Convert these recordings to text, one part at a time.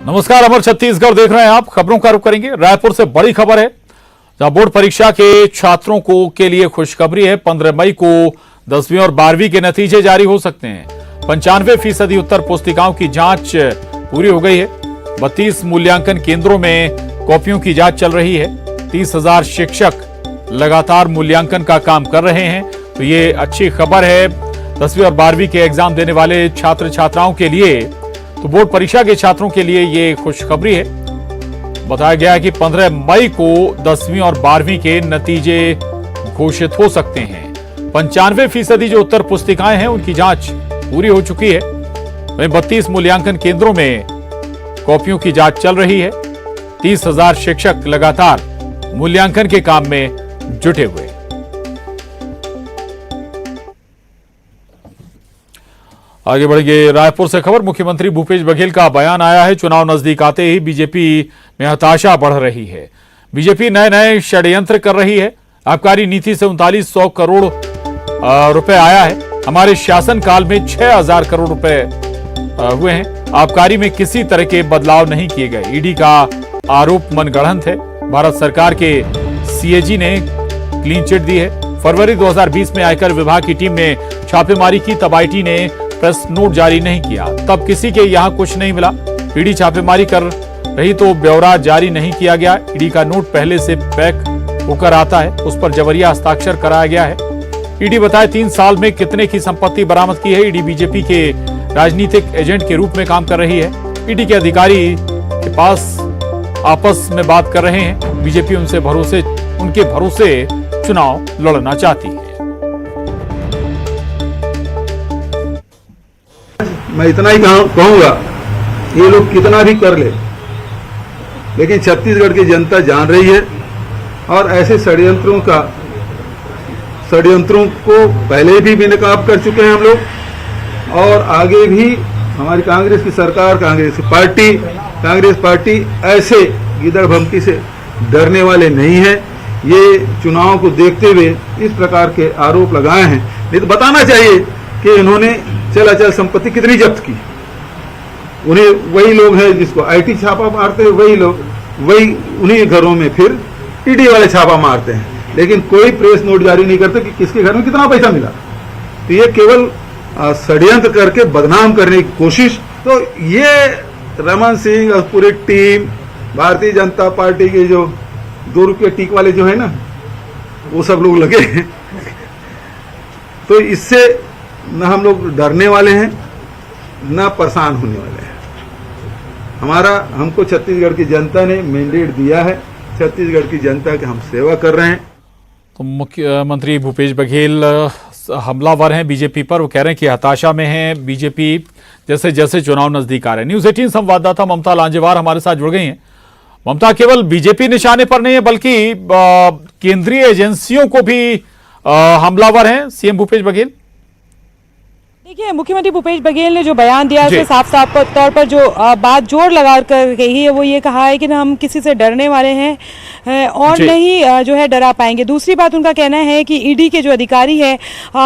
नमस्कार, अमर छत्तीसगढ़ देख रहे हैं आप। खबरों का रुख करेंगे। रायपुर से बड़ी खबर है, जहां बोर्ड परीक्षा के छात्रों को के लिए खुशखबरी है। 15 मई को 10वीं और 12वीं के नतीजे जारी हो सकते हैं। 95% उत्तर पुस्तिकाओं की जांच पूरी हो गई है। 32 मूल्यांकन केंद्रों में कॉपियों की जांच चल रही है। 30,000 शिक्षक लगातार मूल्यांकन का काम कर रहे हैं। तो ये अच्छी खबर है 10वीं और 12वीं के एग्जाम देने वाले छात्र छात्राओं के लिए। तो बोर्ड परीक्षा के छात्रों के लिए ये खुशखबरी है। बताया गया है कि 15 मई को 10वीं और 12वीं के नतीजे घोषित हो सकते हैं। 95% जो उत्तर पुस्तिकाएं हैं उनकी जांच पूरी हो चुकी है। वहीं 32 मूल्यांकन केंद्रों में कॉपियों की जांच चल रही है। 30,000 शिक्षक लगातार मूल्यांकन के काम में जुटे हुए। आगे बढ़ेंगे। रायपुर से खबर, मुख्यमंत्री भूपेश बघेल का बयान आया है। चुनाव नजदीक आते ही बीजेपी में हताशा बढ़ रही है। बीजेपी नए नए षड्यंत्र कर रही है। आबकारी नीति से 3900 करोड़ रुपए आया है। हमारे शासन काल में 6000 करोड़ रुपए हुए हैं। आबकारी में किसी तरह के बदलाव नहीं किए गए। ईडी का आरोप मनगढ़ंत है। भारत सरकार के सीएजी ने क्लीन चिट दी है। फरवरी 2020 में आयकर विभाग की टीम ने छापेमारी की, तब आईटी ने प्रेस नोट जारी नहीं किया। तब किसी के यहां कुछ नहीं मिला। ईडी छापेमारी कर रही तो ब्यौरा जारी नहीं किया गया। ईडी का नोट पहले से पैक होकर आता है, उस पर जबरिया हस्ताक्षर कराया गया है। ईडी बताए 3 साल में कितने की संपत्ति बरामद की है। ईडी बीजेपी के राजनीतिक एजेंट के रूप में काम कर रही है। ईडी के अधिकारी के पास आपस में बात कर रहे हैं। बीजेपी उनके भरोसे चुनाव लड़ना चाहती है। मैं इतना ही कहूंगा, ये लोग कितना भी कर ले, लेकिन छत्तीसगढ़ की जनता जान रही है। और ऐसे षड्यंत्रों को पहले भी बेनकाब कर चुके हैं हम लोग, और आगे भी हमारी कांग्रेस की सरकार, कांग्रेस पार्टी ऐसे गिदड़ भमकी से डरने वाले नहीं है। ये चुनाव को देखते हुए इस प्रकार के आरोप लगाए हैं। नहीं तो बताना चाहिए कि इन्होंने चल संपत्ति कितनी जब्त की। उन्हें वही लोग हैं जिसको आईटी छापा मारते हैं, वही लोग वही उन्हीं घरों में फिर ईडी वाले छापा मारते हैं, लेकिन कोई प्रेस नोट जारी नहीं करते कि किसके घर में कितना पैसा मिला। तो ये केवल षड्यंत्र करके बदनाम करने की कोशिश। तो ये रमन सिंह और पूरी टीम, भारतीय जनता पार्टी के जो 2 रुपये टीक वाले जो है ना, वो सब लोग लगे हैं। तो इससे न हम लोग डरने वाले हैं, न परेशान होने वाले हैं। हमको छत्तीसगढ़ की जनता ने मैंडेट दिया है। छत्तीसगढ़ की जनता की हम सेवा कर रहे हैं। तो मुख्यमंत्री भूपेश बघेल हमलावर हैं बीजेपी पर। वो कह रहे हैं कि हताशा में है बीजेपी जैसे जैसे चुनाव नजदीक आ रहे हैं। न्यूज़ 18 संवाददाता ममता लांजेवार हमारे साथ जुड़ गई हैं। ममता, केवल बीजेपी निशाने पर नहीं है बल्कि केंद्रीय एजेंसियों को भी हमलावर हैं सीएम भूपेश बघेल। देखिए, मुख्यमंत्री भूपेश बघेल ने जो बयान दिया है, साफ तौर पर जो बात जोर लगा कर कही है, वो ये कहा है कि ना हम किसी से डरने वाले हैं और नहीं जो है डरा पाएंगे। दूसरी बात उनका कहना है कि ईडी के जो अधिकारी है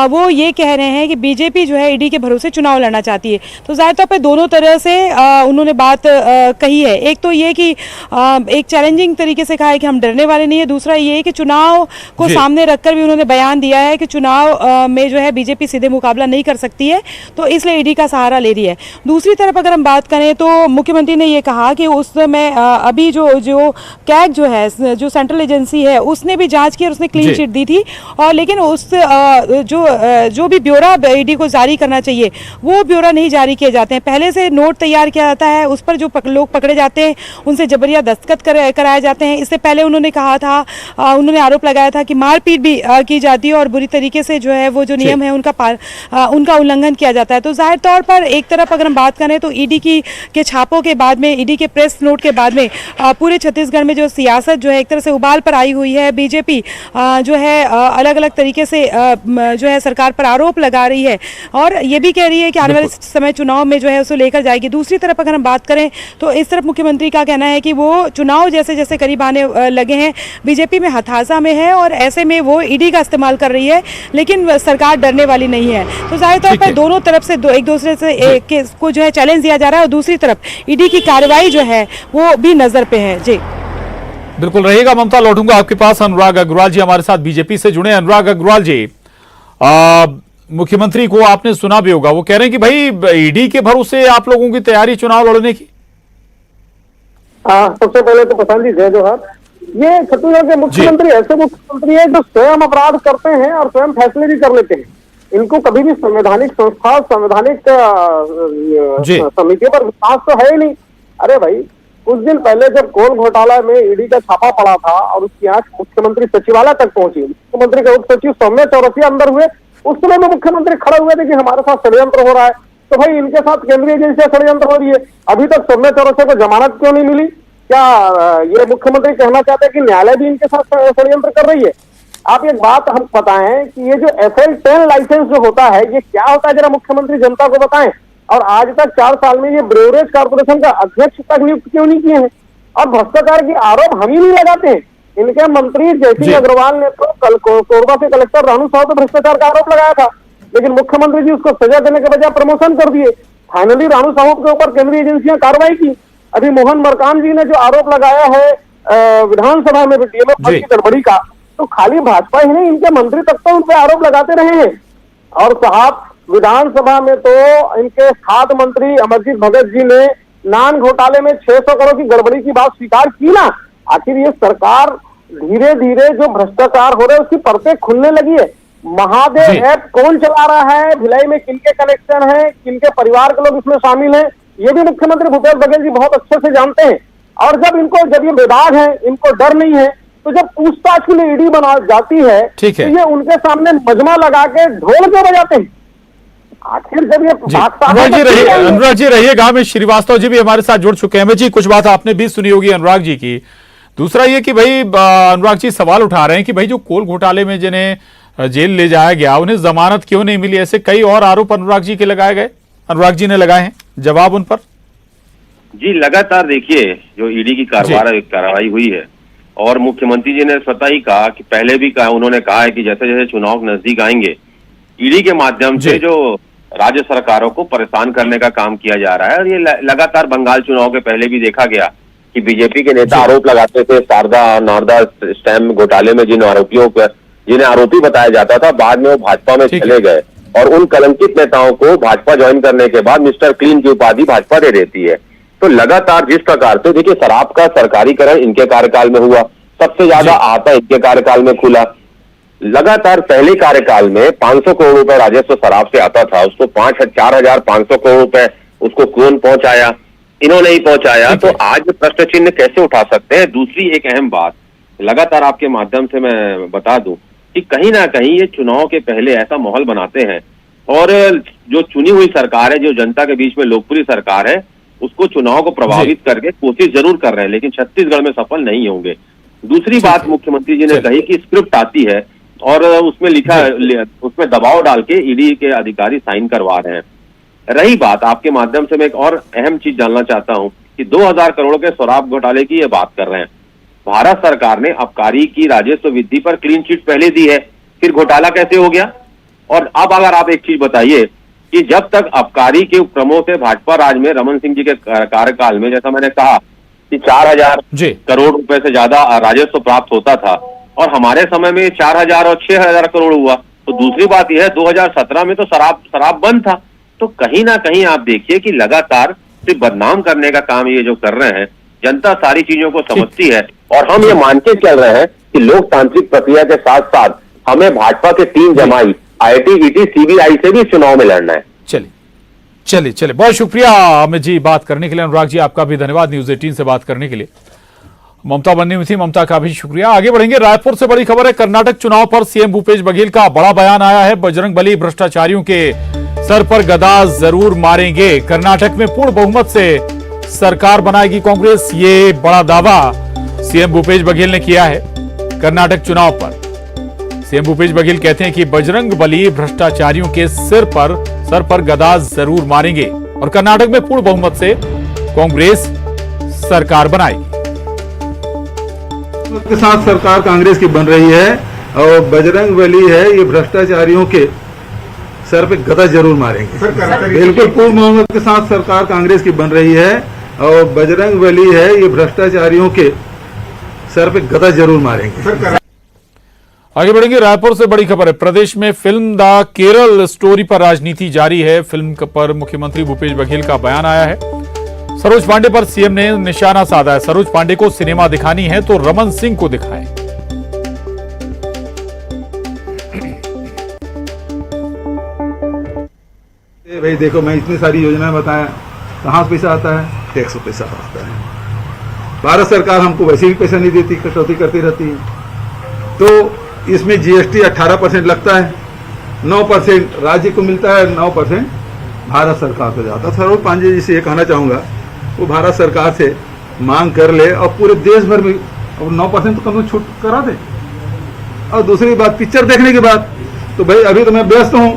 वो ये कह रहे हैं कि बीजेपी जो है ईडी के भरोसे चुनाव लड़ना चाहती है। तो जाहिर तौर पर दोनों तरह से उन्होंने बात कही है। एक तो ये कि एक चैलेंजिंग तरीके से कहा है कि हम डरने वाले नहीं है। दूसरा ये कि चुनाव को सामने रखकर भी उन्होंने बयान दिया है कि चुनाव में जो है बीजेपी सीधे मुकाबला नहीं कर सकती है, तो इसलिए ईडी का सहारा ले रही है। दूसरी तरफ अगर हम बात करें तो मुख्यमंत्री ने ये कहा कि उस समय अभी जो कैग जो है, जो सेंट्रल एजेंसी है, उसने भी जांच की और उसने क्लीन चिट दी थी। और लेकिन उस जो भी ब्यौरा ईडी को जारी करना चाहिए वो ब्यौरा नहीं जारी किए जाते हैं। पहले से नोट तैयार किया जाता है, उस पर जो लोग पकड़े जाते हैं उनसे जबरिया दस्तखत कराए जाते हैं। इससे पहले उन्होंने कहा था, उन्होंने आरोप लगाया था कि मारपीट भी की जाती है और बुरी तरीके से जो है वो जो नियम है उनका उल्लंघन किया जाता है। तो जाहिर तौर पर एक तरफ अगर हम बात करें तो ईडी के छापों के बाद में, ईडी के प्रेस नोट के बाद में पूरे छत्तीसगढ़ में जो सियासत जो है एक तरह से उबाल पर आई हुई है। बीजेपी जो है अलग अलग तरीके से जो है सरकार पर आरोप लगा रही है और ये भी कह रही है कि आने वाले समय चुनाव में जो है उसे लेकर जाएगी। दूसरी तरफ अगर हम बात करें तो इस तरफ मुख्यमंत्री का कहना है कि वो चुनाव जैसे जैसे करीब आने लगे हैं बीजेपी में हताशा में है और ऐसे में वो ईडी का इस्तेमाल कर रही है, लेकिन सरकार डरने वाली नहीं है। तो जाहिर तौर पर दोनों तरफ से एक दूसरे से को जो है चैलेंज दिया जा रहा है और दूसरी तरफ ईडी की कार्रवाई जो है वो भी नजर पे है। जी बिल्कुल रहिएगा ममता, लौटूंगा आपके पास। अनुराग अग्रवाल जी हमारे साथ बीजेपी से जुड़े। अनुराग अग्रवाल जी, मुख्यमंत्री को आपने सुना भी होगा, वो कह रहे हैं कि भाई ईडी के भरोसे आप लोगों की तैयारी चुनाव लड़ने की। सबसे पहले तो प्रशांत जी जय जोहार। ये छत्तीसगढ़ के मुख्यमंत्री ऐसे मुख्यमंत्री है जो स्वयं अपराध करते हैं और स्वयं फैसले भी कर लेते हैं। इनको कभी भी संवैधानिक संस्था, संवैधानिक समितियों पर विश्वास तो है ही नहीं। अरे भाई, कुछ दिन पहले जब कोल घोटाला में ईडी का छापा पड़ा था और उसकी आंख मुख्यमंत्री सचिवालय तक पहुंची, मुख्यमंत्री के उप सचिव सौम्य चौरसिया अंदर हुए, उस समय में मुख्यमंत्री खड़े हुए थे कि हमारे साथ षड्यंत्र हो रहा है। तो भाई इनके साथ केंद्रीय एजेंसियां षड्यंत्र हो रही है, अभी तक सौम्य चौरसिया को जमानत क्यों नहीं मिली? क्या ये मुख्यमंत्री कहना चाहते हैं कि न्यायालय भी इनके साथ षड्यंत्र कर रही है? आप एक बात हम बताएं कि ये जो FL10 लाइसेंस जो होता है ये क्या होता है, जरा मुख्यमंत्री जनता को बताएं। और आज तक 4 साल में ये ब्रेवरेज कॉर्पोरेशन का अध्यक्ष तक नियुक्त क्यों नहीं किए हैं? और भ्रष्टाचार की आरोप हम ही नहीं लगाते हैं। इनके मंत्री जयसिंह अग्रवाल ने तो कल कोरबा से कलेक्टर रानू साहू पे भ्रष्टाचार का आरोप लगाया था, लेकिन मुख्यमंत्री जी उसको सजा देने के बजाय प्रमोशन कर दिए। फाइनली रानू साहू के ऊपर केंद्रीय एजेंसियां कार्रवाई की। अभी मोहन मरकाम जी ने जो आरोप लगाया है विधानसभा में डीएमओ पद की गड़बड़ी का, तो खाली भाजपा ही नहीं, इनके मंत्री तक तो उन पर आरोप लगाते रहे हैं। और साहब विधानसभा में तो इनके खाद्य मंत्री अमरजीत भगत जी ने नान घोटाले में 600 करोड़ की गड़बड़ी की बात स्वीकार की ना। आखिर ये सरकार धीरे धीरे जो भ्रष्टाचार हो रहे हैं उसकी परतें खुलने लगी है। महादेव ऐप कौन चला रहा है, भिलाई में किनके कनेक्शन है, किनके परिवार के लोग इसमें शामिल हैं, ये भी मुख्यमंत्री भूपेश बघेल जी बहुत अच्छे से जानते हैं। और जब ये बेदाग है, इनको डर नहीं है, तो जब पूछताछ के लिए ईडी बना जाती है तो ये उनके सामने मजमा लगा के ढोल क्यों बजाते हैं? आखिर जब ये अनुराग जी रहिएगा, में श्रीवास्तव जी भी हमारे साथ जुड़ चुके हैं। जी कुछ बात आपने भी सुनी होगी अनुराग जी की। दूसरा ये कि भाई अनुराग जी सवाल उठा रहे हैं कि भाई जो कोल घोटाले में जिन्हें जेल ले जाया गया उन्हें जमानत क्यों नहीं मिली? ऐसे कई और आरोप अनुराग जी के लगाए गए, अनुराग जी ने लगाए हैं, जवाब उन पर? जी लगातार देखिए जो ईडी की कार्रवाई हुई है और मुख्यमंत्री जी ने स्वतः ही कहा कि पहले भी कहा, उन्होंने कहा है कि जैसे जैसे चुनाव नजदीक आएंगे ईडी के माध्यम से जो राज्य सरकारों को परेशान करने का काम किया जा रहा है। और ये लगातार बंगाल चुनाव के पहले भी देखा गया कि बीजेपी के नेता आरोप लगाते थे शारदा नारदा स्टैम्प घोटाले में जिन्हें आरोपी बताया जाता था, बाद में वो भाजपा में चले गए और उन कलंकित नेताओं को भाजपा ज्वाइन करने के बाद मिस्टर क्लीन की उपाधि भाजपा दे देती है। तो लगातार जिस प्रकार से देखिए शराब का सरकारीकरण इनके कार्यकाल में हुआ, सबसे ज्यादा आता इनके कार्यकाल में खुला। लगातार पहले कार्यकाल में 500 करोड़ रुपए राजस्व शराब से आता था, उसको 4,500 करोड़ रुपए उसको कौन पहुंचाया? इन्होंने ही पहुंचाया। तो आज प्रश्न चिन्ह कैसे उठा सकते हैं? दूसरी एक अहम बात लगातार आपके माध्यम से मैं बता दूं कि कहीं ना कहीं ये चुनाव के पहले ऐसा माहौल बनाते हैं और जो चुनी हुई सरकार है, जो जनता के बीच में लोकप्रिय सरकार है, उसको चुनाव को प्रभावित करके कोशिश जरूर कर रहे हैं, लेकिन छत्तीसगढ़ में सफल नहीं होंगे। दूसरी बात मुख्यमंत्री जी ने कही कि स्क्रिप्ट आती है और उसमें उसमें दबाव डाल के ईडी के अधिकारी साइन करवा रहे हैं। रही बात आपके माध्यम से मैं एक और अहम चीज जानना चाहता हूं कि 2000 करोड़ के शराब घोटाले की ये बात कर रहे हैं। भारत सरकार ने आबकारी की राजस्व वृद्धि पर क्लीन चिट पहले दी है, फिर घोटाला कैसे हो गया? और अब अगर आप एक चीज बताइए कि जब तक आबकारी के प्रमुख थे भाजपा राज में रमन सिंह जी के कार्यकाल में, जैसा मैंने कहा कि 4000 करोड़ रुपए से ज्यादा राजस्व प्राप्त होता था और हमारे समय में 4000 और 6000 करोड़ हुआ। तो दूसरी बात यह है 2017 में तो शराब बंद था। तो कहीं ना कहीं आप देखिए कि लगातार सिर्फ बदनाम करने का काम ये जो कर रहे हैं, जनता सारी चीजों को समझती है और हम ये मान के चल रहे हैं कि लोकतांत्रिक प्रक्रिया के साथ साथ हमें भाजपा के 3 जमाई IIT, ET, CBI से भी चुनाव में लड़ना है। चलिए बहुत शुक्रिया अमित जी बात करने के लिए। अनुराग जी आपका भी धन्यवाद न्यूज 18 से बात करने के लिए। ममता बनने में थी, ममता का भी शुक्रिया। आगे बढ़ेंगे, रायपुर से बड़ी खबर है। कर्नाटक चुनाव पर सीएम भूपेश बघेल का बड़ा बयान आया है। बजरंगबली भ्रष्टाचारियों के सर पर गदा जरूर मारेंगे। कर्नाटक में पूर्ण बहुमत से सरकार बनाएगी कांग्रेस, ये बड़ा दावा सीएम भूपेश बघेल ने किया है कर्नाटक चुनाव पर। सीएम भूपेश बघेल कहते हैं कि बजरंगबली भ्रष्टाचारियों के सर पर गदा जरूर मारेंगे और कर्नाटक में पूर्ण बहुमत से कांग्रेस सरकार बनाएगी। के साथ सरकार कांग्रेस की बन रही है और बजरंगबली है, ये भ्रष्टाचारियों के सर पे गदा जरूर मारेंगे। बिल्कुल पूर्ण बहुमत के साथ सरकार कांग्रेस की बन रही है और बजरंग बली है, ये भ्रष्टाचारियों के सर पे गदा जरूर मारेंगे। आगे बढ़ेंगे। रायपुर से बड़ी खबर है। प्रदेश में फिल्म द केरल स्टोरी पर राजनीति जारी है। फिल्म पर मुख्यमंत्री भूपेश बघेल का बयान आया है। सरोज पांडे पर सीएम ने निशाना साधा है। सरोज पांडे को सिनेमा दिखानी है तो रमन सिंह को दिखाएं। भाई देखो, मैं इतनी सारी योजनाएं बताया, कहां से पैसा आता है? टैक्स से पैसा आता है। भारत सरकार हमको वैसे भी पैसा नहीं देती, कटौती करती रहती है। तो इसमें जीएसटी 18% लगता है, 9% राज्य को मिलता है, 9% भारत सरकार को जाता है। सरोज पांडे जी से ये कहना चाहूंगा, वो भारत सरकार से मांग कर ले और पूरे देश भर में 9% तो कम छूट करा दे। और दूसरी बात, पिक्चर देखने के बाद तो भाई अभी तो मैं व्यस्त हूं,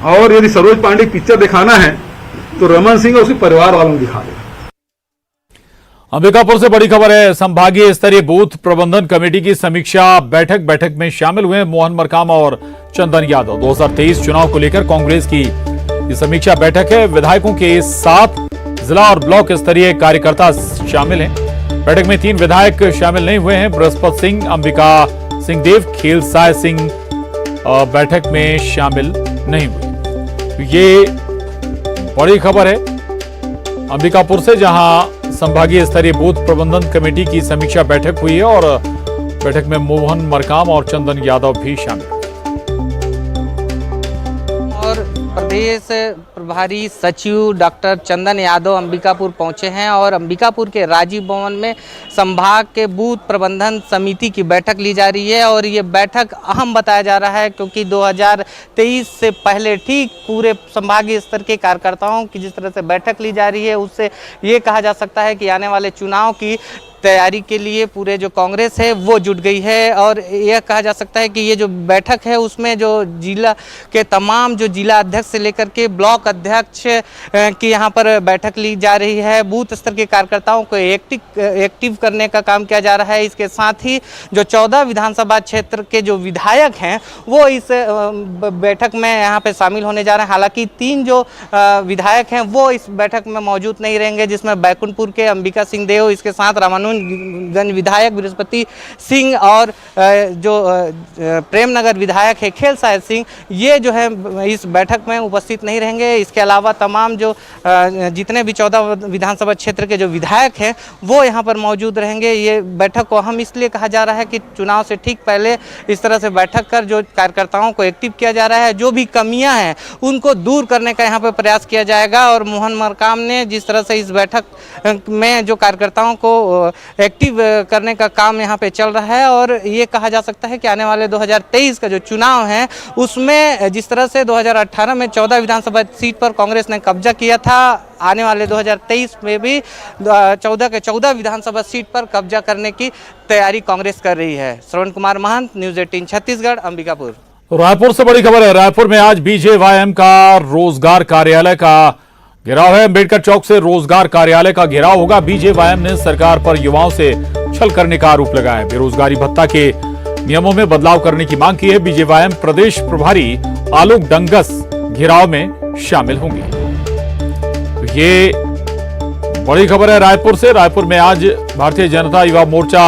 और यदि सरोज पांडे की पिक्चर दिखाना है तो रमन सिंह और उसके परिवार वालों को दिखा दे। अंबिकापुर से बड़ी खबर है। संभागीय स्तरीय बूथ प्रबंधन कमेटी की समीक्षा बैठक में शामिल हुए मोहन मरकाम और चंदन यादव। 2023 चुनाव को लेकर कांग्रेस की ये समीक्षा बैठक है। विधायकों के 7 जिला और ब्लॉक स्तरीय कार्यकर्ता शामिल हैं। बैठक में 3 विधायक शामिल नहीं हुए हैं। बृहस्पति सिंह, अंबिका सिंह देव, खेलसाय सिंह बैठक में शामिल नहीं हुए। ये बड़ी खबर है अंबिकापुर से, जहां संभागीय स्तरीय बूथ प्रबंधन कमेटी की समीक्षा बैठक हुई है और बैठक में मोहन मरकाम और चंदन यादव भी शामिल। और प्रदेश प्रभारी सचिव डॉक्टर चंदन यादव अंबिकापुर पहुंचे हैं और अंबिकापुर के राजीव भवन में संभाग के बूथ प्रबंधन समिति की बैठक ली जा रही है। और ये बैठक अहम बताया जा रहा है क्योंकि 2023 से पहले ठीक पूरे संभागीय स्तर के कार्यकर्ताओं की जिस तरह से बैठक ली जा रही है, उससे ये कहा जा सकता है कि आने वाले चुनाव की तैयारी के लिए पूरे जो कांग्रेस है वो जुट गई है। और यह कहा जा सकता है कि ये जो बैठक है उसमें जो जिला के तमाम जो जिला अध्यक्ष से लेकर के ब्लॉक अध्यक्ष की यहाँ पर बैठक ली जा रही है। बूथ स्तर के कार्यकर्ताओं को एक्टिव करने का काम किया जा रहा है। इसके साथ ही जो 14 विधानसभा क्षेत्र के जो विधायक हैं वो इस बैठक में यहाँ पे शामिल होने जा रहे हैं। हालांकि 3 जो विधायक हैं वो इस बैठक में मौजूद नहीं रहेंगे, जिसमें बैकुंठपुर के अंबिका सिंह देव, इसके साथ रामानुजगंज विधायक बृहस्पति सिंह और जो प्रेमनगर विधायक है खेलसाय सिंह, ये जो है इस बैठक में उपस्थित नहीं रहेंगे। इसके अलावा तमाम जो जितने भी 14 विधानसभा क्षेत्र के जो विधायक हैं वो यहाँ पर मौजूद रहेंगे। ये बैठक को अहम इसलिए कहा जा रहा है कि चुनाव से ठीक पहले इस तरह से बैठक कर जो कार्यकर्ताओं को एक्टिव किया जा रहा है, जो भी कमियां हैं उनको दूर करने का यहाँ पर प्रयास किया जाएगा। और मोहन मरकाम ने जिस तरह से इस बैठक में जो कार्यकर्ताओं को एक्टिव करने का काम यहाँ पे चल रहा है, और ये कहा जा सकता है कि आने वाले 2023 का जो चुनाव है उसमें जिस तरह से 2018 में 14 विधानसभा सीट पर कांग्रेस ने कब्जा किया था, आने वाले 2023 में भी 14 के 14 विधानसभा सीट पर कब्जा करने की तैयारी कांग्रेस कर रही है। श्रवण कुमार महंत, न्यूज़ 18 छत्तीसगढ़, अंबिकापुर। रायपुर से बड़ी खबर है। रायपुर में आज बीजेवाईएम का रोजगार कार्यालय का घेराव है। अंबेडकर चौक से रोजगार कार्यालय का घेराव होगा। बीजेवाईएम ने सरकार पर युवाओं से छल करने का आरोप लगाया है। बेरोजगारी भत्ता के नियमों में बदलाव करने की मांग की है। बीजेवाईएम प्रदेश प्रभारी आलोक डंगस घेराव में शामिल होंगे। तो ये बड़ी खबर है रायपुर से। रायपुर में आज भारतीय जनता युवा मोर्चा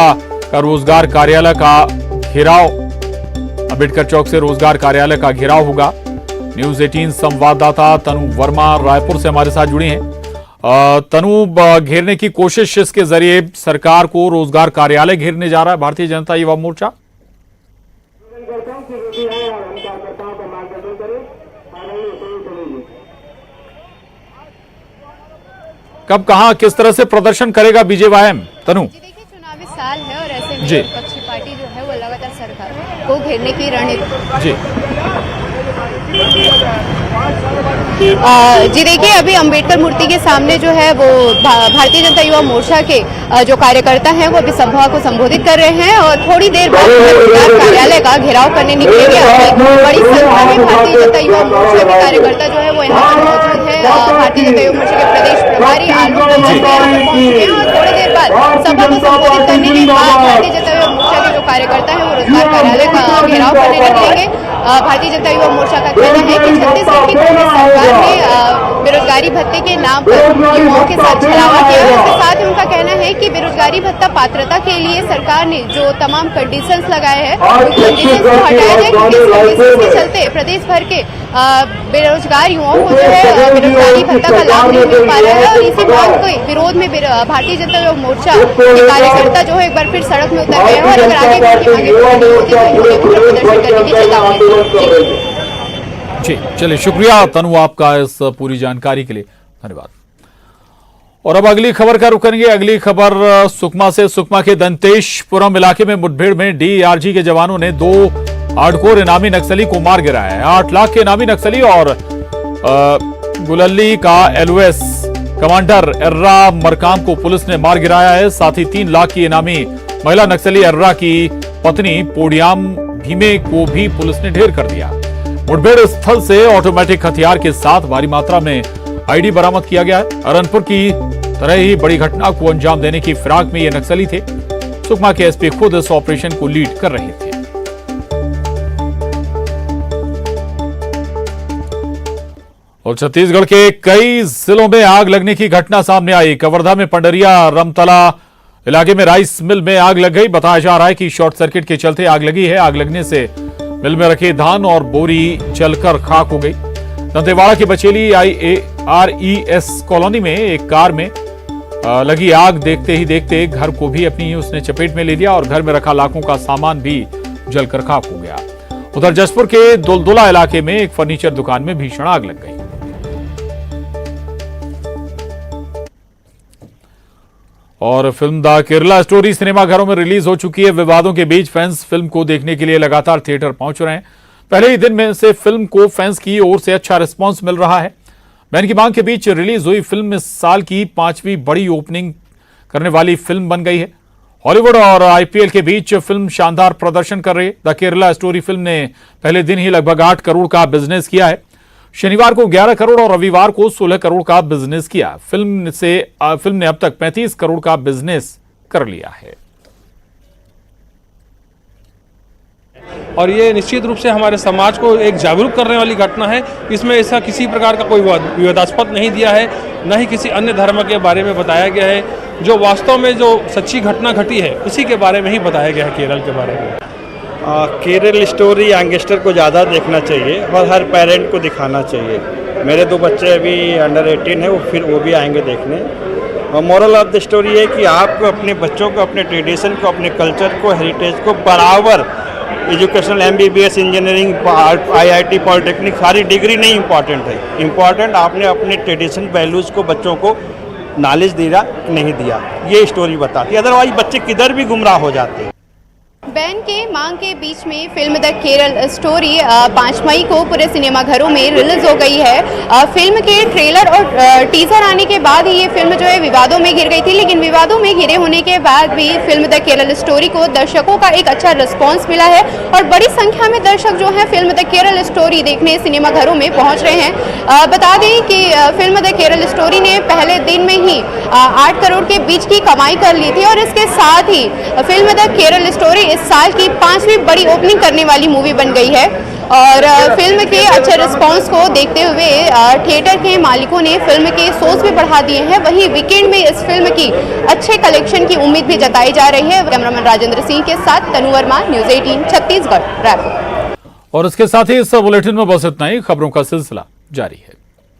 का रोजगार कार्यालय का घेराव, अंबेडकर चौक से रोजगार कार्यालय का घेराव होगा। न्यूज़ 18 संवाददाता तनु वर्मा रायपुर से हमारे साथ जुड़ी हैं। तनु, घेरने की कोशिश इसके जरिए सरकार को रोजगार कार्यालय घेरने जा रहा है भारतीय जनता युवा मोर्चा। कब, कहां, किस तरह से प्रदर्शन करेगा बीजेवाईएम? तनु जी देखिए, चुनावी साल है और ऐसे में विपक्षी पार्टी जो है वो लगातार सरकार को घेरने की रणनीति जी जी देखिए, अभी अंबेडकर मूर्ति के सामने जो है वो भारतीय जनता युवा मोर्चा के जो कार्यकर्ता हैं वो अभी सभा को संबोधित कर रहे हैं और थोड़ी देर बाद रोजगार कार्यालय का घेराव करने निकलेंगे। बड़ी संख्या में भारतीय जनता युवा मोर्चा के कार्यकर्ता जो है वो यहाँ पर मौजूद है। भारतीय जनता युवा मोर्चा के प्रदेश प्रभारी आलोक डंगस पहुंच चुके हैं और थोड़ी देर बाद सभा को संबोधित करने के बाद भारतीय जनता युवा मोर्चा के जो कार्यकर्ता है वो रोजगार कार्यालय का घेराव करने निकलेंगे। भारतीय जनता युवा मोर्चा का कहना है कि छत्तीसगढ़ की कांग्रेस सरकार ने बेरोजगारी भत्ते के नाम पर युवाओं के साथ छलावा किया है। इसके साथ ही उनका कहना है कि बेरोजगारी भत्ता पात्रता के लिए सरकार ने जो तमाम कंडीशंस लगाए हैं उन कंडीशंस को हटाया जाए, क्योंकि इस कंडीशंस के चलते प्रदेश भर के बेरोजगार युवाओं को जो है बेरोजगारी भत्ता का लाभ नहीं मिल पा रहा है। और इसी बात के विरोध में भारतीय जनता युवा मोर्चा के कार्यकर्ता जो है एक बार फिर सड़क में उतर गए हैं और अगर आगे प्रदर्शन करने की चेतावनी। जी चलिए, शुक्रिया तनु आपका इस पूरी जानकारी के लिए, धन्यवाद। और अब अगली खबर का रुख करेंगे। अगली खबर सुकमा से। सुकमा के दंतेशपुरम इलाके में मुठभेड़ में डीआरजी के जवानों ने 2 हार्डकोर इनामी नक्सली को मार गिराया है। 8 लाख के इनामी नक्सली और गुलल्ली का एलओएस कमांडर एर्रा मरकाम को पुलिस ने मार गिराया है। साथ ही 3 लाख की इनामी महिला नक्सली एर्रा की पत्नी पोडियाम भीमे को भी पुलिस ने ढेर कर दिया। मुठभेड़ स्थल से ऑटोमेटिक हथियार के साथ भारी मात्रा में आईडी बरामद किया गया है। अरनपुर की तरह ही बड़ी घटना को अंजाम देने की फिराक में ये नक्सली थे। सुकमा के एसपी खुद इस ऑपरेशन को लीड कर रहे थे। और छत्तीसगढ़ के कई जिलों में आग लगने की घटना सामने आई। कवर्धा में पंडरिया रमतला इलाके में राइस मिल में आग लग गई। बताया जा रहा है कि शॉर्ट सर्किट के चलते आग लगी है। आग लगने से मिल में रखे धान और बोरी जलकर खाक हो गई। दंतेवाड़ा की बचेली IARES कॉलोनी में एक कार में लगी आग देखते ही देखते घर को भी अपनी उसने चपेट में ले लिया और घर में रखा लाखों का सामान भी जलकर खाक हो गया। उधर जसपुर के दुलदुला इलाके में एक फर्नीचर दुकान में भीषण आग लग गई। और फिल्म द केरला स्टोरी सिनेमाघरों में रिलीज हो चुकी है। विवादों के बीच फैंस फिल्म को देखने के लिए लगातार थिएटर पहुंच रहे हैं। पहले ही दिन में से फिल्म को फैंस की ओर से अच्छा रिस्पांस मिल रहा है। बैन की मांग के बीच रिलीज हुई फिल्म इस साल की 5वीं बड़ी ओपनिंग करने वाली फिल्म बन गई है। हॉलीवुड और IPL के बीच फिल्म शानदार प्रदर्शन कर रही है। द केरला स्टोरी फिल्म ने पहले दिन ही लगभग 8 करोड़ का बिजनेस किया है। शनिवार को 11 करोड़ और रविवार को 16 करोड़ का बिजनेस किया। फिल्म ने अब तक 35 करोड़ का बिजनेस कर लिया है। और ये निश्चित रूप से हमारे समाज को एक जागरूक करने वाली घटना है। इसमें ऐसा किसी प्रकार का कोई विवादास्पद नहीं दिया है, न ही किसी अन्य धर्म के बारे में बताया गया है। जो वास्तव में जो सच्ची घटना घटी है उसी के बारे में ही बताया गया है, केरल के बारे में। केरल स्टोरी यंगस्टर को ज़्यादा देखना चाहिए और हर पेरेंट को दिखाना चाहिए। मेरे 2 बच्चे अभी अंडर 18 है, वो भी आएंगे देखने। और मोरल ऑफ द स्टोरी है कि आपको अपने बच्चों को, अपने ट्रेडिशन को, अपने कल्चर को, हेरिटेज को बराबर educational MBBS, engineering, IIT, polytechnic सारी डिग्री नहीं इम्पॉर्टेंट है। इम्पॉर्टेंट आपने अपने ट्रेडिशन वैल्यूज़ को बच्चों को नॉलेज दिया नहीं दिया, ये स्टोरी बताती है। अदरवाइज बच्चे किधर भी गुमराह हो जाते हैं। बैन के मांग के बीच में फिल्म द केरल स्टोरी 5 मई को पूरे सिनेमाघरों में रिलीज हो गई है। फिल्म के ट्रेलर और टीजर आने के बाद ही ये फिल्म जो है विवादों में घिर गई थी, लेकिन विवादों में घिरे होने के बाद भी फिल्म द केरल स्टोरी को दर्शकों का एक अच्छा रिस्पांस मिला है और बड़ी संख्या में दर्शक जो है फिल्म द केरल स्टोरी देखने सिनेमाघरों में पहुंच रहे हैं। बता दें कि फिल्म द केरल स्टोरी ने पहले दिन में ही 8 करोड़ के बीच की कमाई कर ली थी और इसके साथ ही फिल्म द केरल स्टोरी इस साल की 5वीं बड़ी ओपनिंग करने वाली मूवी बन गई है। और फिल्म के अच्छे रिस्पांस को देखते हुए थिएटर के मालिकों ने फिल्म के शोज भी बढ़ा दिए हैं। वहीं वीकेंड में इस फिल्म की अच्छे कलेक्शन की उम्मीद भी जताई जा रही है। कैमरामैन राजेंद्र सिंह के साथ तनु वर्मा, न्यूज़ 18 छत्तीसगढ़, रायपुर। और इसके साथ ही इस बुलेटिन में बस इतना ही। खबरों का सिलसिला जारी है।